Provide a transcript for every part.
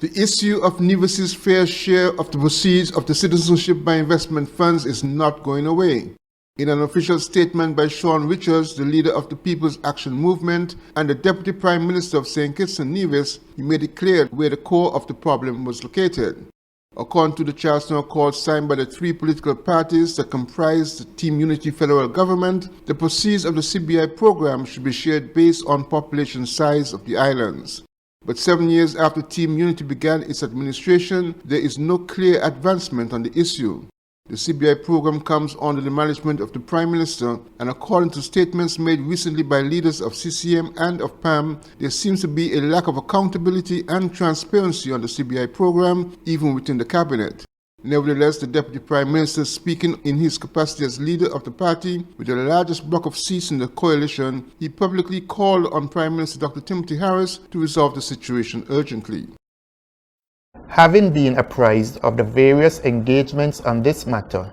The issue of Nevis's fair share of the proceeds of the citizenship by investment funds is not going away. In an official statement by Sean Richards, the leader of the People's Action Movement and the Deputy Prime Minister of St. Kitts and Nevis, he made it clear where the core of the problem was located. According to the Charter Accord signed by the three political parties that comprise the Team Unity federal government, the proceeds of the CBI program should be shared based on population size of the islands. But 7 years after Team Unity began its administration, there is no clear advancement on the issue. The CBI program comes under the management of the Prime Minister, and according to statements made recently by leaders of CCM and of PAM, there seems to be a lack of accountability and transparency on the CBI program, even within the cabinet. Nevertheless, the Deputy Prime Minister, speaking in his capacity as leader of the party with the largest block of seats in the coalition, he publicly called on Prime Minister Dr. Timothy Harris to resolve the situation urgently. Having been apprised of the various engagements on this matter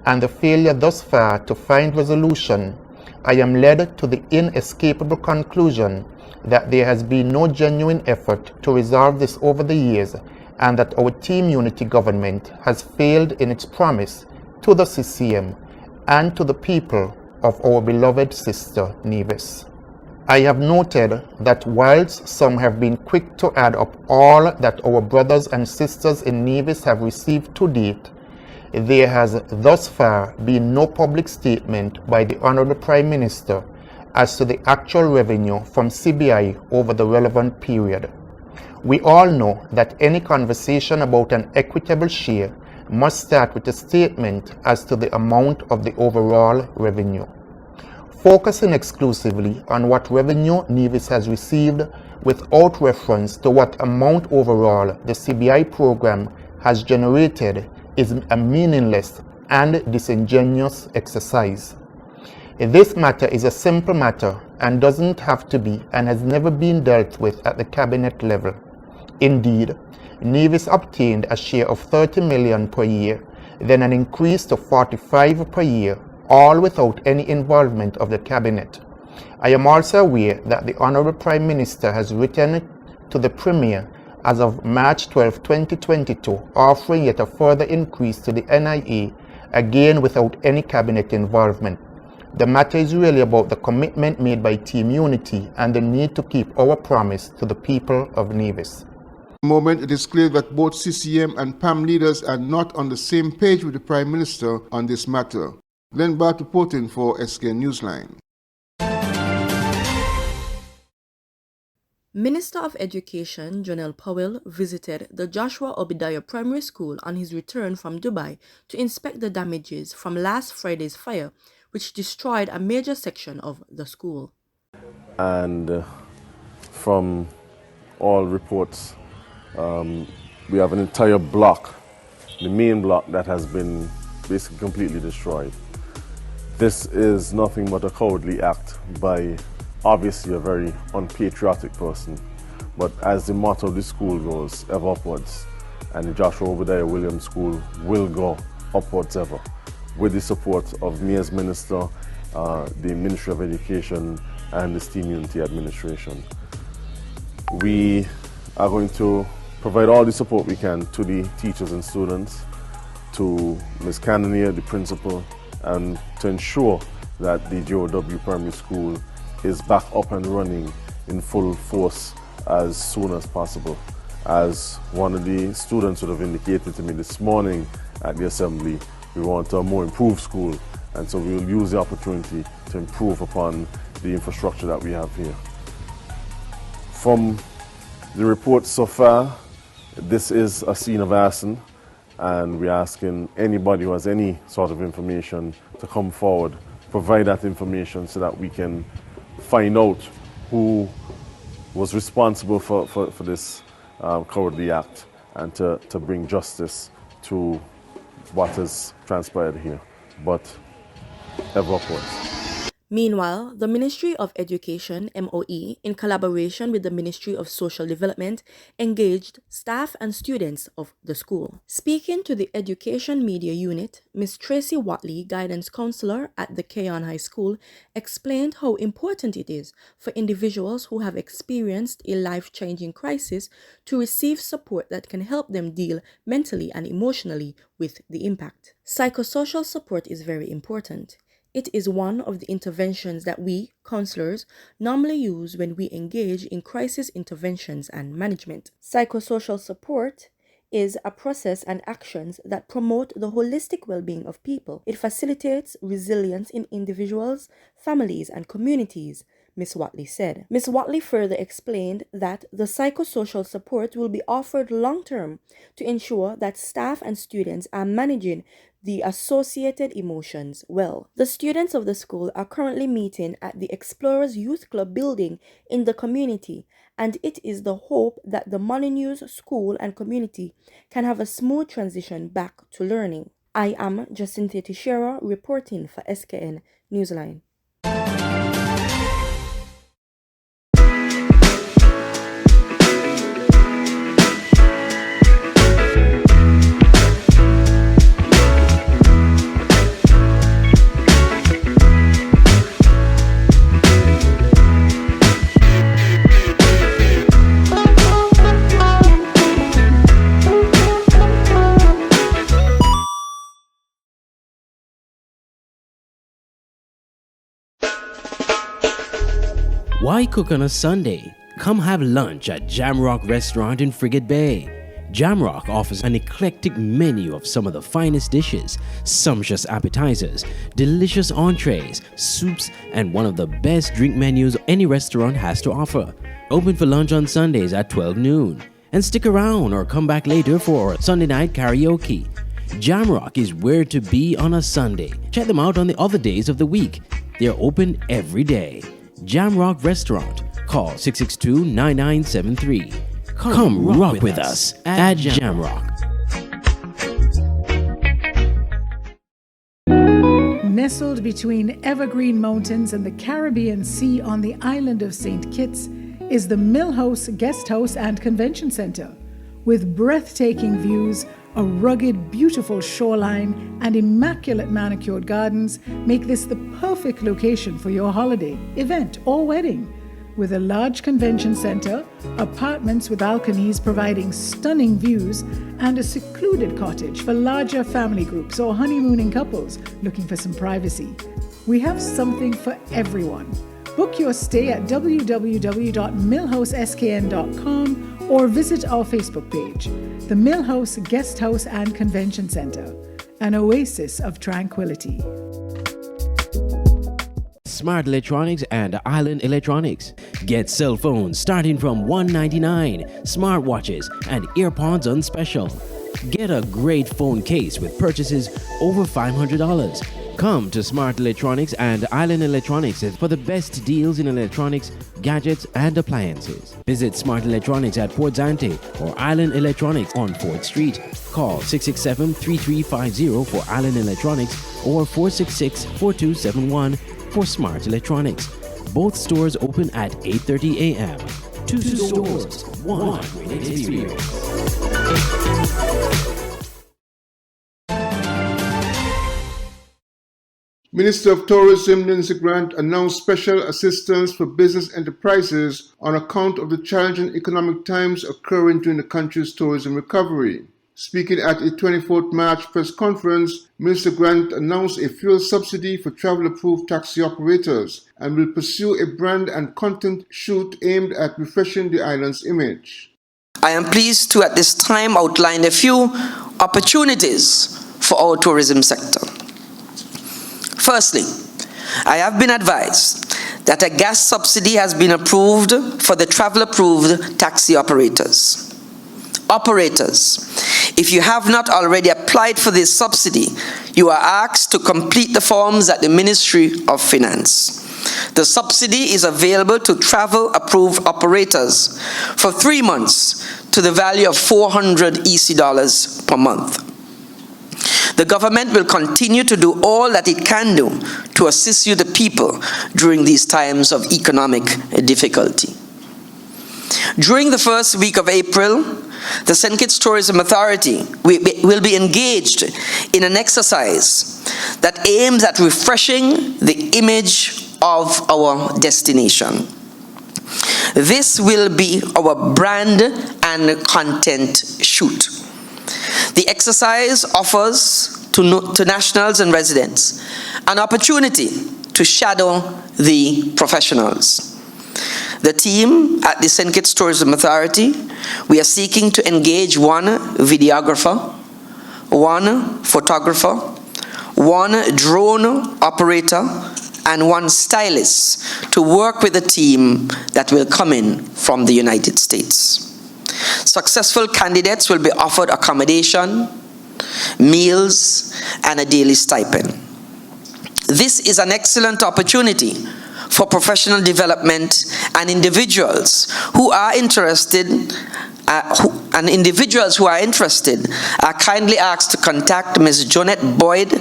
and the failure thus far to find resolution, I am led to the inescapable conclusion that there has been no genuine effort to resolve this over the years, and that our Team Unity government has failed in its promise to the CCM and to the people of our beloved sister Nevis. I have noted that whilst some have been quick to add up all that our brothers and sisters in Nevis have received to date, there has thus far been no public statement by the Honourable Prime Minister as to the actual revenue from CBI over the relevant period. We all know that any conversation about an equitable share must start with a statement as to the amount of the overall revenue. Focusing exclusively on what revenue Nevis has received without reference to what amount overall the CBI program has generated is a meaningless and disingenuous exercise. This matter is a simple matter and doesn't have to be and has never been dealt with at the cabinet level. Indeed, Nevis obtained a share of 30 million per year, then an increase to 45 per year, all without any involvement of the cabinet. I am also aware that the Honourable Prime Minister has written to the Premier as of March 12, 2022, offering yet a further increase to the NIA, again without any cabinet involvement. The matter is really about the commitment made by Team Unity and the need to keep our promise to the people of Nevis. At the moment, it is clear that both CCM and PAM leaders are not on the same page with the Prime Minister on this matter. Glenn Bart reporting for Skn Newsline. Minister of Education Jonelle Powell visited the Joshua Obadiah Primary School on his return from Dubai to inspect the damages from last Friday's fire, which destroyed a major section of the school. And from all reports, we have an entire block, the main block, that has been basically completely destroyed. This is nothing but a cowardly act by obviously a very unpatriotic person, but as the motto of the school goes, ever upwards, and the Joshua Obadiah Williams School will go upwards ever, with the support of me as Minister, the Ministry of Education and the Team Unity Administration. We are going to provide all the support we can to the teachers and students, to Ms. Cannonier, the principal, and to ensure that the JOW Primary School is back up and running in full force as soon as possible. As one of the students would have indicated to me this morning at the assembly, we want a more improved school, and so we will use the opportunity to improve upon the infrastructure that we have here. From the reports so far, this is a scene of arson, and we're asking anybody who has any sort of information to come forward, provide that information so that we can find out who was responsible for this cowardly act, and to bring justice to what has transpired here, but ever upwards. Meanwhile, the Ministry of Education, MOE, in collaboration with the Ministry of Social Development, engaged staff and students of the school. Speaking to the Education Media Unit, Ms. Tracy Watley, Guidance Counselor at the Keon High School, explained how important it is for individuals who have experienced a life-changing crisis to receive support that can help them deal mentally and emotionally with the impact. Psychosocial support is very important. It is one of the interventions that we, counselors, normally use when we engage in crisis interventions and management. Psychosocial support is a process and actions that promote the holistic well-being of people. It facilitates resilience in individuals, families, and communities, Ms. Watley said. Ms. Watley further explained that the psychosocial support will be offered long-term to ensure that staff and students are managing the associated emotions well. The students of the school are currently meeting at the Explorers Youth Club building in the community, and it is the hope that the Molyneux School and community can have a smooth transition back to learning. I am Jacinta Teixeira reporting for Skn Newsline. Why cook on a Sunday? Come have lunch at Jamrock Restaurant in Frigate Bay. Jamrock offers an eclectic menu of some of the finest dishes, sumptuous appetizers, delicious entrees, soups, and one of the best drink menus any restaurant has to offer. Open for lunch on Sundays at 12 noon. And stick around or come back later for Sunday night karaoke. Jamrock is where to be on a Sunday. Check them out on the other days of the week. They're open every day. Jamrock Restaurant. Call 662-9973. Come rock with us at Jamrock. Nestled between evergreen mountains and the Caribbean Sea on the island of St. Kitts is the Mill House Guest House and Convention Center. With breathtaking views, a rugged, beautiful shoreline, and immaculate manicured gardens make this the perfect location for your holiday, event, or wedding. With a large convention center, apartments with balconies providing stunning views, and a secluded cottage for larger family groups or honeymooning couples looking for some privacy. We have something for everyone. Book your stay at www.millhouseskn.com or visit our Facebook page, the Mill House Guest House and Convention Center, an oasis of tranquility. Smart Electronics and Island Electronics. Get cell phones starting from $199, smartwatches and earpods on special. Get a great phone case with purchases over $500. Come to Smart Electronics and Island Electronics for the best deals in electronics, gadgets, and appliances. Visit Smart Electronics at Port Zante or Island Electronics on 4th Street. Call 667-3350 for Island Electronics or 466-4271 for Smart Electronics. Both stores open at 8:30 a.m. Two stores, one great experience. Minister of Tourism Lindsay Grant announced special assistance for business enterprises on account of the challenging economic times occurring during the country's tourism recovery. Speaking at a 24th March press conference, Minister Grant announced a fuel subsidy for travel-approved taxi operators and will pursue a brand and content shoot aimed at refreshing the island's image. I am pleased to at this time outline a few opportunities for our tourism sector. Firstly, I have been advised that a gas subsidy has been approved for the travel-approved taxi operators. Operators, if you have not already applied for this subsidy, you are asked to complete the forms at the Ministry of Finance. The subsidy is available to travel-approved operators for 3 months to the value of $400 EC per month. The government will continue to do all that it can do to assist you, the people, during these times of economic difficulty. During the first week of April, the St. Kitts Tourism Authority will be engaged in an exercise that aims at refreshing the image of our destination. This will be our brand and content shoot. The exercise offers to nationals and residents an opportunity to shadow the professionals. The team at the St. Kitts Tourism Authority, we are seeking to engage one videographer, one photographer, one drone operator, and one stylist to work with a team that will come in from the United States. Successful candidates will be offered accommodation, meals, and a daily stipend. This is an excellent opportunity for professional development, and individuals who are interested are kindly asked to contact Ms. Jonette Boyd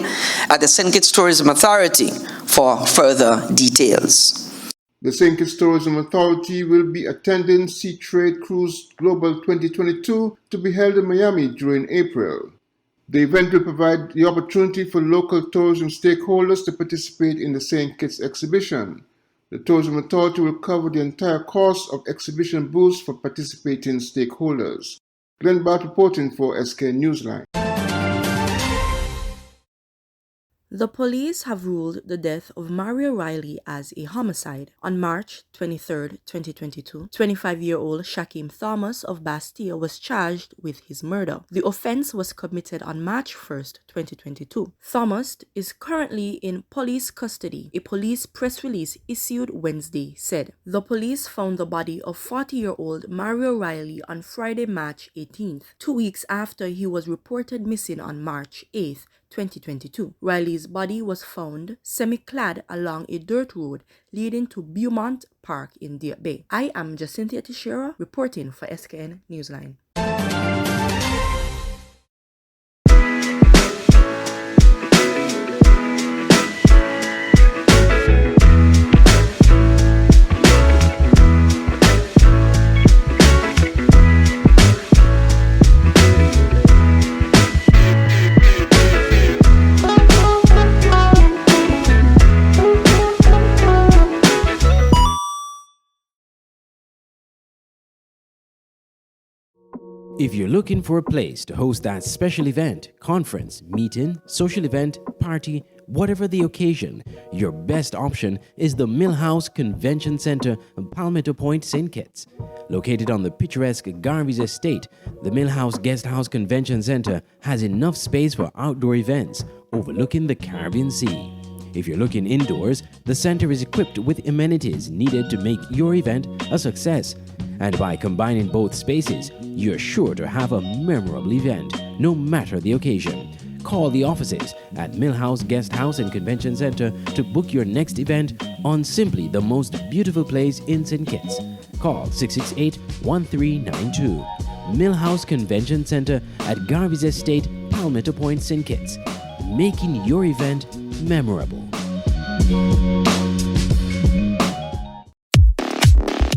at the St. Kitts Tourism Authority for further details. The St. Kitts Tourism Authority will be attending Sea Trade Cruise Global 2022 to be held in Miami during April. The event will provide the opportunity for local tourism stakeholders to participate in the St. Kitts exhibition. The Tourism Authority will cover the entire cost of exhibition booths for participating stakeholders. Glenn Bart reporting for Skn Newsline. The police have ruled the death of Mario Riley as a homicide. On March 23, 2022, 25-year-old Shaquem Thomas of Bastille was charged with his murder. The offense was committed on March 1, 2022. Thomas is currently in police custody, a police press release issued Wednesday said. The police found the body of 40-year-old Mario Riley on Friday, March 18th, 2 weeks after he was reported missing on March 8th, 2022. Riley's body was found semi-clad along a dirt road leading to Beaumont Park in Deer Bay. I am Jacinthia Teixeira reporting for Skn Newsline. If you're looking for a place to host that special event, conference, meeting, social event, party, whatever the occasion, your best option is the Millhouse Convention Center in Palmetto Point, St. Kitts. Located on the picturesque Garvey's Estate, the Millhouse Guest House Convention Center has enough space for outdoor events overlooking the Caribbean Sea. If you're looking indoors, the center is equipped with amenities needed to make your event a success. And by combining both spaces, you're sure to have a memorable event, no matter the occasion. Call the offices at Millhouse Guest House and Convention Center to book your next event on simply the most beautiful place in St. Kitts. Call 668-1392. Millhouse Convention Center at Garvey's Estate, Palmetto Point, St. Kitts. Making your event memorable.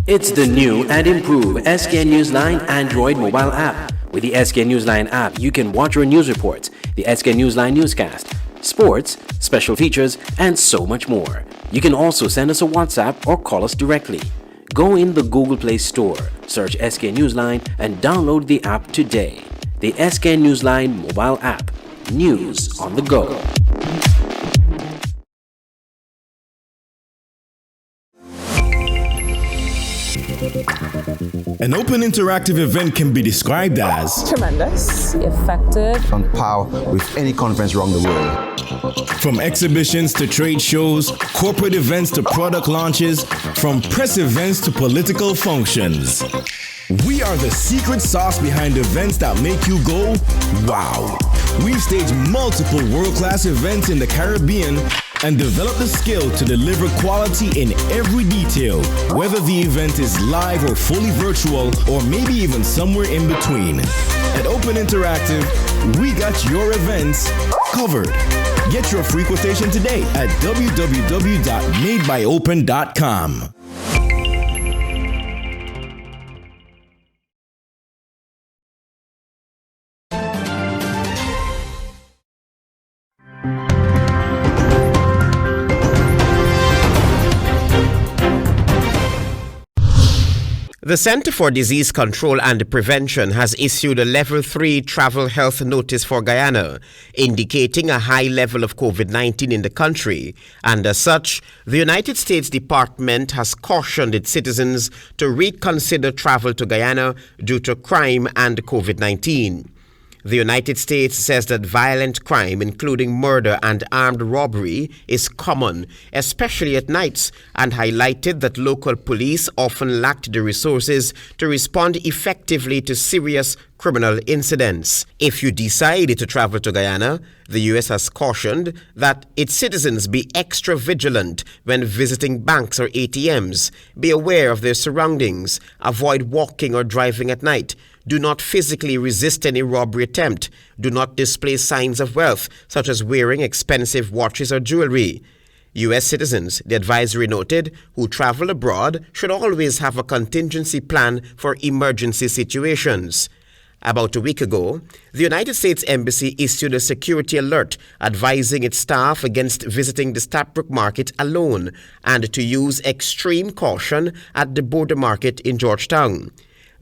It's the new and improved Skn Newsline Android mobile app. With the Skn Newsline app, you can watch your news reports, the Skn Newsline newscast, sports, special features, and so much more. You can also send us a WhatsApp or call us directly. Go in the Google Play Store, search Skn Newsline, and download the app today. The Skn Newsline mobile app. News on the go. An open interactive event can be described as tremendous, effective, on par with any conference around the world. From exhibitions to trade shows, corporate events to product launches, from press events to political functions. We are the secret sauce behind events that make you go, wow. We've staged multiple world-class events in the Caribbean and developed the skill to deliver quality in every detail, whether the event is live or fully virtual, or maybe even somewhere in between. At Open Interactive, we got your events covered. Get your free quotation today at www.madebyopen.com. The Center for Disease Control and Prevention has issued a Level 3 travel health notice for Guyana, indicating a high level of COVID-19 in the country. And as such, the United States Department has cautioned its citizens to reconsider travel to Guyana due to crime and COVID-19. The United States says that violent crime, including murder and armed robbery, is common, especially at nights, and highlighted that local police often lacked the resources to respond effectively to serious criminal incidents. If you decide to travel to Guyana, the U.S. has cautioned that its citizens be extra vigilant when visiting banks or ATMs, be aware of their surroundings, avoid walking or driving at night, do not physically resist any robbery attempt, do not display signs of wealth, such as wearing expensive watches or jewelry. U.S. citizens, the advisory noted, who travel abroad should always have a contingency plan for emergency situations. About a week ago, the United States Embassy issued a security alert advising its staff against visiting the Stapbrook Market alone and to use extreme caution at the border market in Georgetown.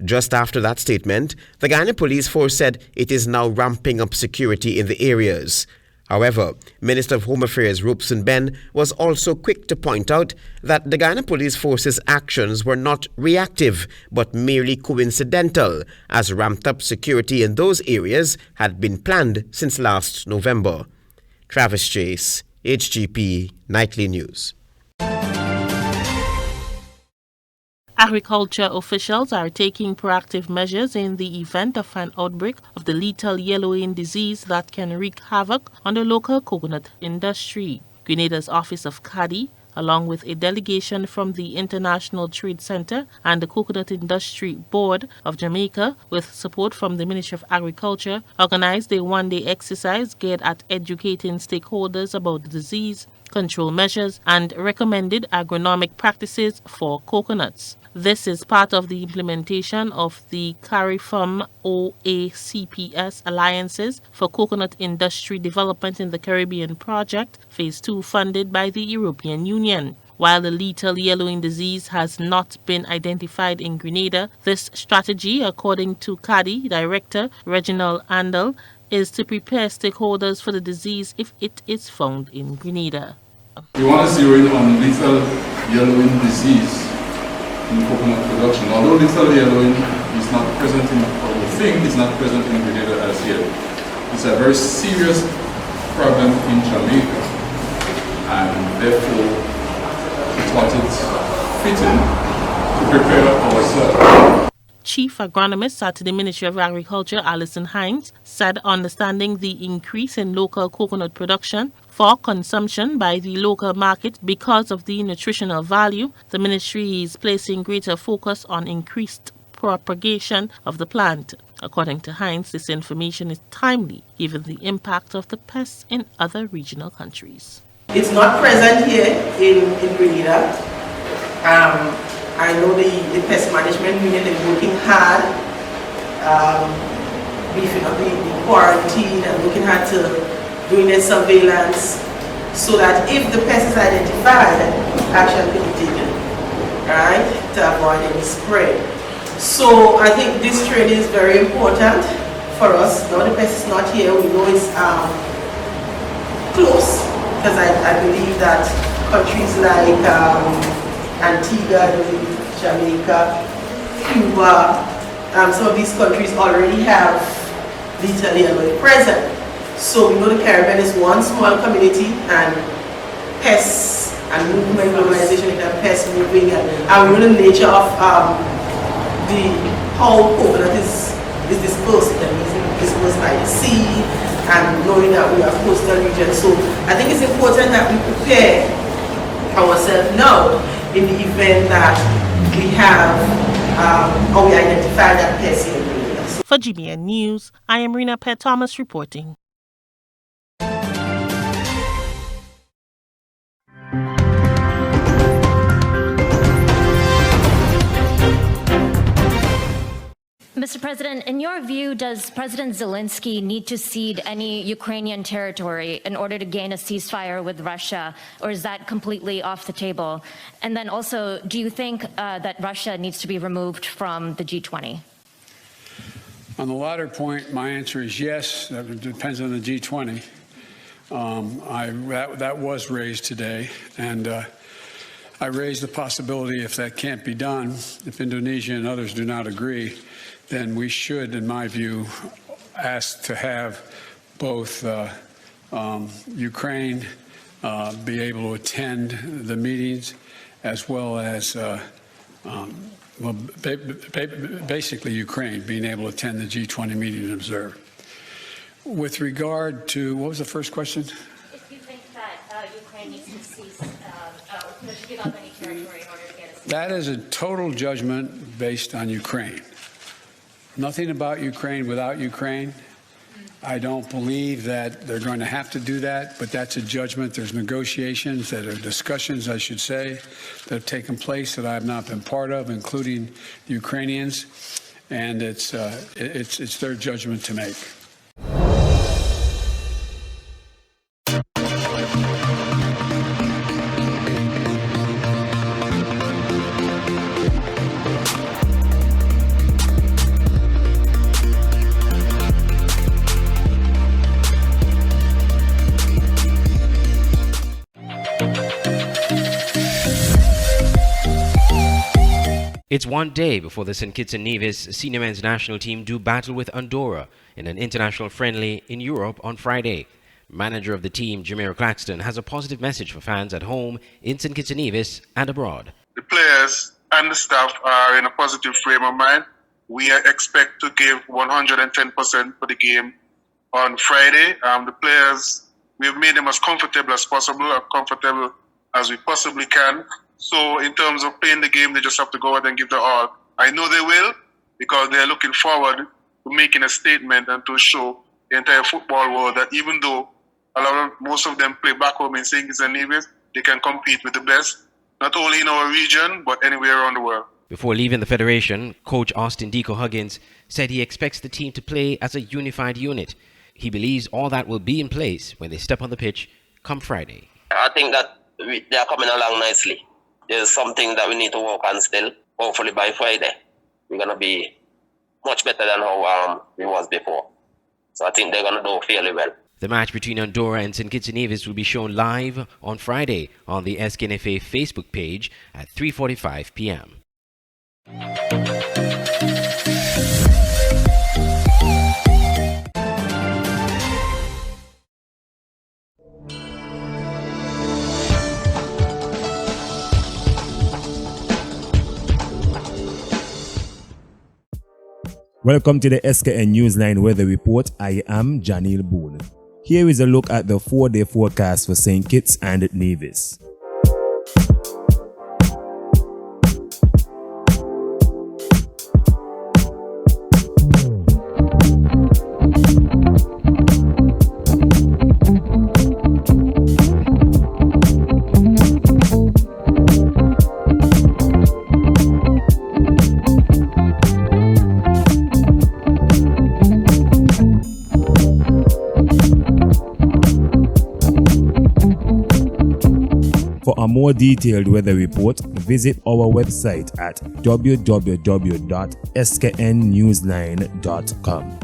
Just after that statement, the Guyana Police Force said it is now ramping up security in the areas. However, Minister of Home Affairs Robeson Ben was also quick to point out that the Guyana Police Force's actions were not reactive but merely coincidental, as ramped-up security in those areas had been planned since last November. Travis Chase, HGP Nightly News. Agriculture officials are taking proactive measures in the event of an outbreak of the lethal yellowing disease that can wreak havoc on the local coconut industry. Grenada's Office of CADI, along with a delegation from the International Trade Center and the Coconut Industry Board of Jamaica, with support from the Ministry of Agriculture, organized a one-day exercise geared at educating stakeholders about the disease, control measures, and recommended agronomic practices for coconuts. This is part of the implementation of the CARIFORM OACPS Alliances for Coconut Industry Development in the Caribbean project, Phase 2, funded by the European Union. While the lethal yellowing disease has not been identified in Grenada, this strategy, according to CADI Director Reginald Andel, is to prepare stakeholders for the disease if it is found in Grenada. We want to zero in on lethal yellowing disease in coconut production. Although lethal yellowing is not present in, or we think is not present in Grenada as yet, it's a very serious problem in Jamaica, and therefore we thought it fitting to prepare ourselves. Chief Agronomist at the Ministry of Agriculture, Alison Hines, said understanding the increase in local coconut production for consumption by the local market because of the nutritional value, the ministry is placing greater focus on increased propagation of the plant. According to Hines, this information is timely given the impact of the pests in other regional countries. It's not present here in Grenada. I know the pest management unit is working hard, beefing up the quarantine and looking hard to doing their surveillance so that if the pest is identified, action can be taken, right, to avoid any spread. So I think this training is very important for us. Now the pest is not here, we know it's close, because I believe that countries like Antigua, Jamaica, Cuba, some of these countries already have lethal yellowing present. So we know the Caribbean is one small community, and pests and movement, globalization, and pests moving, and we know the nature of how coconut is dispersed, and is dispersed by the sea, and knowing that we are coastal region. So I think it's important that we prepare ourselves now in the event that we have or we identify that pest in Grenada. For GBN News, I am Rena Pett Thomas reporting. Mr. President, in your view, does President Zelensky need to cede any Ukrainian territory in order to gain a ceasefire with Russia, or is that completely off the table? And then also, do you think that Russia needs to be removed from the G20? On the latter point, my answer is yes. That depends on the G20. That was raised today, and I raised the possibility if that can't be done, if Indonesia and others do not agree, then we should, in my view, ask to have both Ukraine be able to attend the meetings, as well as basically Ukraine being able to attend the G20 meeting and observe. With regard to, what was the first question? If you think that Ukraine needs to cease, to give up any territory in order to get a ceasefire. That is a total judgment based on Ukraine. Nothing about Ukraine without Ukraine. I don't believe that they're going to have to do that, but that's a judgment. There's negotiations, that are discussions, I should say, that have taken place that I have not been part of, including the Ukrainians, and it's their judgment to make. It's one day before the St. Kitts and Nevis senior men's national team do battle with Andorra in an international friendly in Europe on Friday. Manager of the team, Jamrock Restaurant, has a positive message for fans at home in St. Kitts and Nevis and abroad. The players and the staff are in a positive frame of mind. We expect to give 110% for the game on Friday. The players, we've made them as comfortable as possible, as comfortable as we possibly can. So in terms of playing the game, they just have to go out and give their all. I know they will, because they're looking forward to making a statement and to show the entire football world that even though most of them play back home in St. Kitts and Nevis, they can compete with the best, not only in our region, but anywhere around the world. Before leaving the federation, coach Austin Deco Huggins said he expects the team to play as a unified unit. He believes all that will be in place when they step on the pitch come Friday. I think that they are coming along nicely. There's something that we need to work on still. Hopefully by Friday, we're going to be much better than how we was before. So I think they're going to do fairly well. The match between Andorra and St. Kitts and Nevis will be shown live on Friday on the SKNFA Facebook page at 3:45 p.m. Welcome to the Skn Newsline Weather Report. I am Janil Boone. Here is a look at the 4-day forecast for St. Kitts and Nevis. For a more detailed weather report, visit our website at www.sknnewsline.com.